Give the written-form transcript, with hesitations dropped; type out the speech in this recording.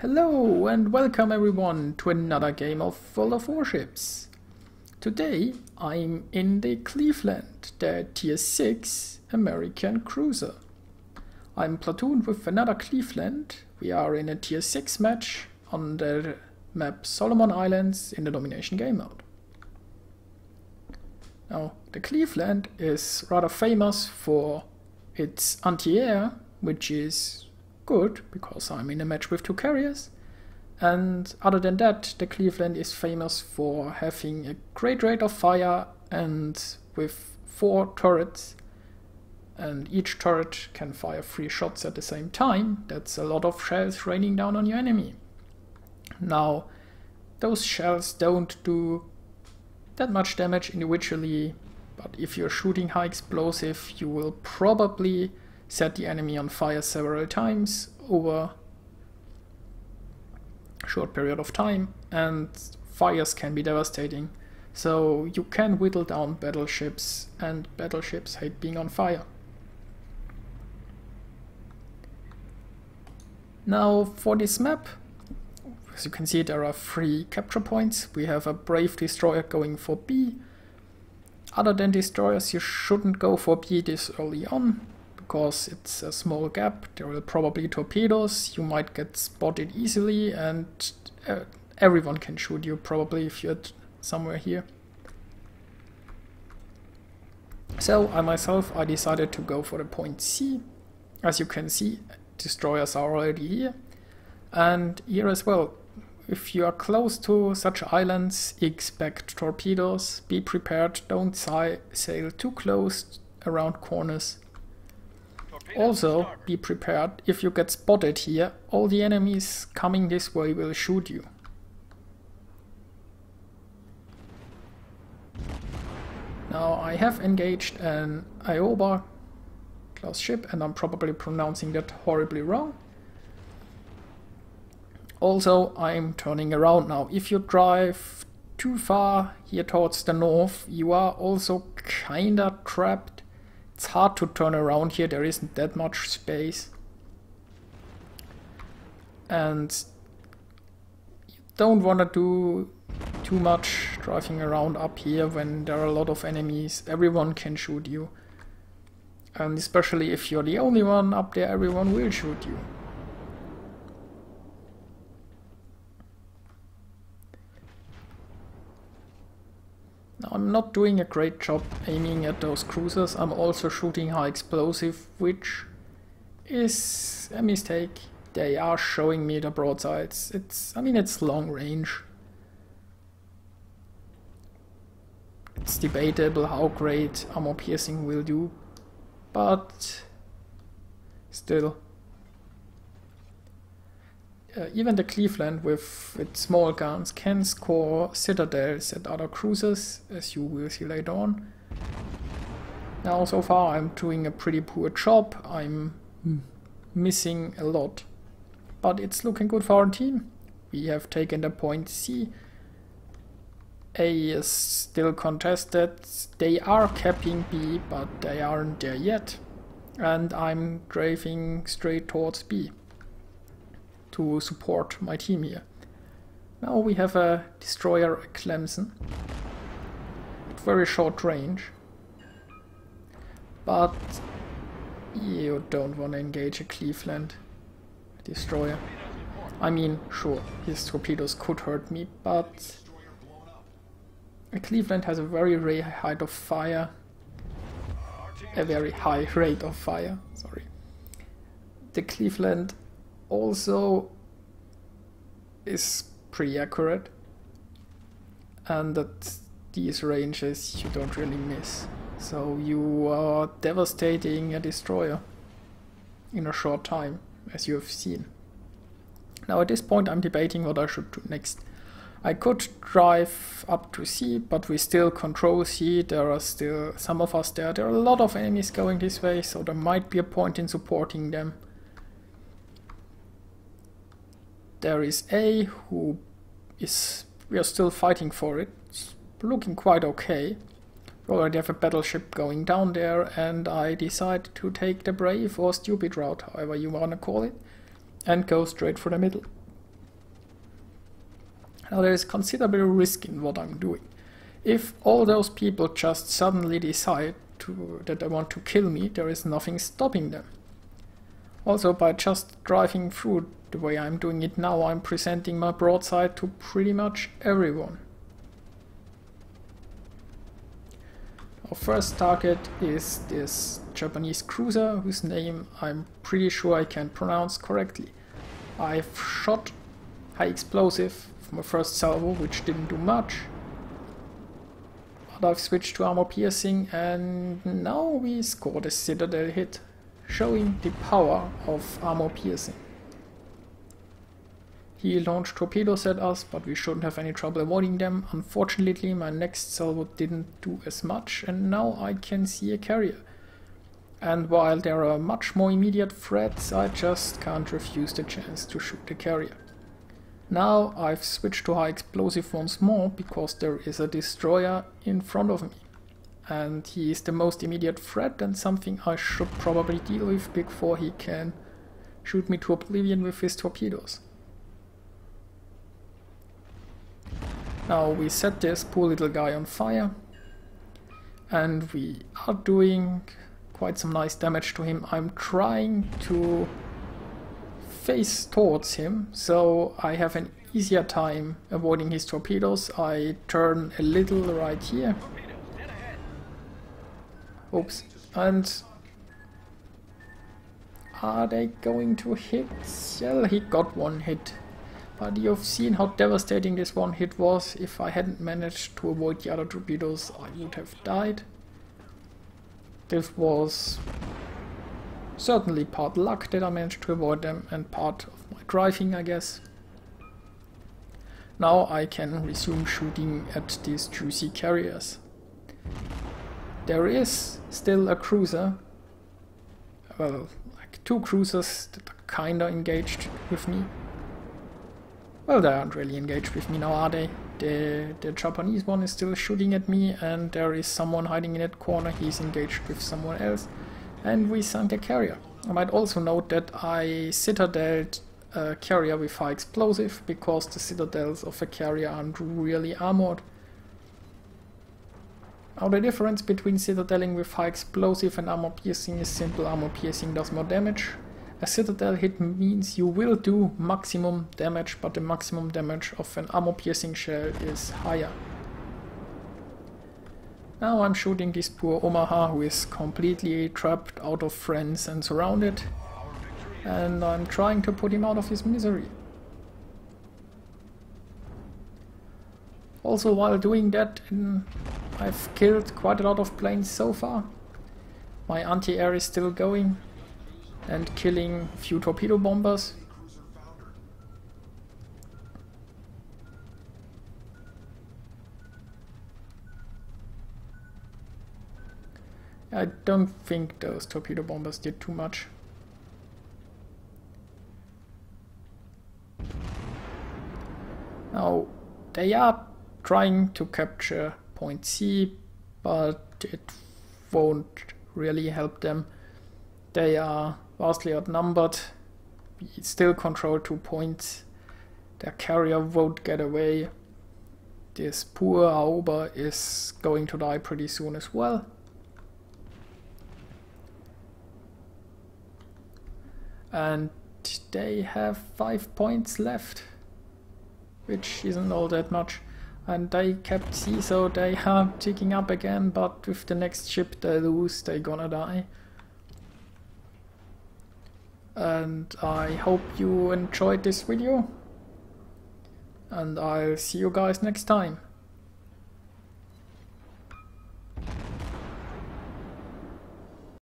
Hello and welcome everyone to another game of World of Warships. Today I'm in the Cleveland, the tier 6 American cruiser. I'm platooned with another Cleveland. We are in a tier 6 match on the map Solomon Islands in the domination game mode. Now the Cleveland is rather famous for its anti-air, which is good because I'm in a match with two carriers, and other than that the Cleveland is famous for having a great rate of fire and with 4 turrets, and each turret can fire 3 shots at the same time. That's a lot of shells raining down on your enemy. Now those shells don't do that much damage individually, but if you're shooting high explosive you will probably set the enemy on fire several times over a short period of time, and fires can be devastating. So you can whittle down battleships, and battleships hate being on fire. Now for this map, as you can see, there are 3 capture points. We have a brave destroyer going for B. Other than destroyers, you shouldn't go for B this early on, because it's a small gap. There will probably be torpedoes, you might get spotted easily, and everyone can shoot you probably if you're somewhere here. So I decided to go for the point C. As you can see, destroyers are already here, and here as well. If you are close to such islands, expect torpedoes, be prepared, don't sail too close around corners. Also, be prepared, if you get spotted here, all the enemies coming this way will shoot you. Now I have engaged an Aetam class ship, and I'm probably pronouncing that horribly wrong. Also, I'm turning around now. If you drive too far here towards the north, you are also kinda trapped. It's hard to turn around here, there isn't that much space. And you don't want to do too much driving around up here when there are a lot of enemies. Everyone can shoot you. And especially if you're the only one up there, everyone will shoot you. Now, I'm not doing a great job aiming at those cruisers. I'm also shooting high explosive, which is a mistake. They are showing me the broadsides. It's long range. It's debatable how great armor piercing will do, but still. Even the Cleveland with its small guns can score citadels at other cruisers, as you will see later on. Now so far I'm doing a pretty poor job, I'm missing a lot. But it's looking good for our team. We have taken the point C. A is still contested, they are capping B, but they aren't there yet. And I'm driving straight towards B to support my team here. Now we have a destroyer, a Clemson, at very short range, but you don't want to engage a Cleveland destroyer. I mean, sure, his torpedoes could hurt me, but a Cleveland has a very high rate of fire. The Cleveland also is pretty accurate, and at these ranges you don't really miss, so you are devastating a destroyer in a short time, as you have seen. Now at this point I'm debating what I should do next. I could drive up to C, but we still control C. There are still some of us there. There are a lot of enemies going this way, so there might be a point in supporting them. There is A, who is... we are still fighting for it. It's looking quite okay. We already have a battleship going down there, and I decide to take the brave or stupid route, however you wanna call it, and go straight for the middle. Now there is considerable risk in what I'm doing. If all those people just suddenly decide that they want to kill me, there is nothing stopping them. Also, by just driving through the way I'm doing it now, I'm presenting my broadside to pretty much everyone. Our first target is this Japanese cruiser, whose name I'm pretty sure I can pronounce correctly. I've shot high explosive from my first salvo, which didn't do much. But I've switched to armor piercing, and now we scored a Citadel hit, showing the power of armor piercing. He launched torpedoes at us, but we shouldn't have any trouble avoiding them. Unfortunately, my next salvo didn't do as much, and now I can see a carrier. And while there are much more immediate threats, I just can't refuse the chance to shoot the carrier. Now I've switched to high explosive once more, because there is a destroyer in front of me. And he is the most immediate threat, and something I should probably deal with before he can shoot me to oblivion with his torpedoes. Now we set this poor little guy on fire, and we are doing quite some nice damage to him. I'm trying to face towards him, so I have an easier time avoiding his torpedoes. I turn a little right here. Oops. And are they going to hit? Well, he got one hit. But you've seen how devastating this one hit was. If I hadn't managed to avoid the other torpedoes, I would have died. This was certainly part luck that I managed to avoid them, and part of my driving, I guess. Now I can resume shooting at these juicy carriers. There is still a cruiser, well, like two cruisers that are kinda engaged with me. Well, they aren't really engaged with me now, are they? The Japanese one is still shooting at me, and there is someone hiding in that corner. He's engaged with someone else, and we sunk a carrier. I might also note that I citadeled a carrier with high explosive, because the citadels of a carrier aren't really armored. Now the difference between citadeling with high explosive and armor piercing is simple. Armor piercing does more damage. A citadel hit means you will do maximum damage, but the maximum damage of an armor piercing shell is higher. Now I'm shooting this poor Omaha, who is completely trapped, out of friends and surrounded, and I'm trying to put him out of his misery. Also, while doing that, I've killed quite a lot of planes so far. My anti-air is still going and killing a few torpedo bombers. I don't think those torpedo bombers did too much. Now, they are trying to capture point C, but it won't really help them. They are vastly outnumbered. We still control 2 points. Their carrier won't get away. This poor Aoba is going to die pretty soon as well. And they have 5 points left, which isn't all that much. And they kept C, so they are ticking up again, but with the next ship they lose, they're gonna die. And I hope you enjoyed this video, and I'll see you guys next time.